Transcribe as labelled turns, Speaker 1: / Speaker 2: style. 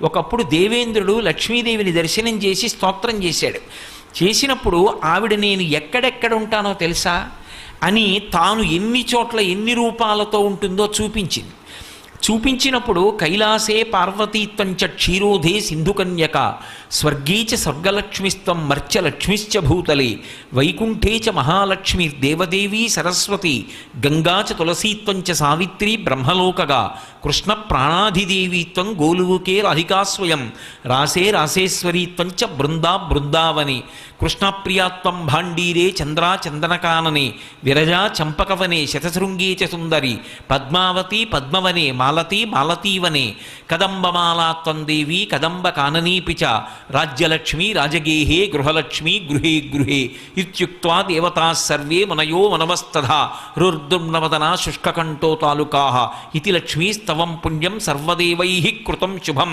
Speaker 1: ఒకప్పుడు దేవేంద్రుడు లక్ష్మీదేవిని దర్శనం చేసి స్తోత్రం చేశాడు. చేసినప్పుడు ఆవిడ నేను ఎక్కడెక్కడ ఉంటానో తెలుసా అని తాను ఎన్ని చోట్ల ఎన్ని రూపాలతో ఉంటుందో చూపించింది. చూపించినప్పుడు కైలాసే పార్వతీత్వంచ క్షీరోధే సింధుకన్యక స్వర్గే చ స్వర్గలక్ష్మిస్తం మర్చలక్ష్మిశ్చ భూతలే వైకుంఠే చ మహాలక్ష్మి దేవదేవీ సరస్వతి గంగా చ తులసీత్వంచ సావిత్రి బ్రహ్మలోకగా కృష్ణ ప్రాణాధిదేవీత్వం గోలువుకే రాధికా స్వయం రాసే రాసేశ్వరీత్వంచ బృందా బృందావని కృష్ణప్రియాత్వం భాండీరే చంద్రా చందనకాననే విరజా చంపకవనే శతశృంగే చ సుందరి పద్మావతి పద్మవనే మాలతీ మాలతీవనే కదంబమాలాత్వం దేవీ కదంబ కాననీపి చ రాజ్యలక్ష్మీ రాజగేహే గృహలక్ష్మీ గృహే గృహే ఇత్యుక్త్వా దేవతాః సర్వే మనయో మనవస్తథా రుర్దుర్నవదనా శుష్కకంఠో తాలుకాః ఇతి లక్ష్మీస్తవం పుణ్యం సర్వదేవైః కృతం శుభం.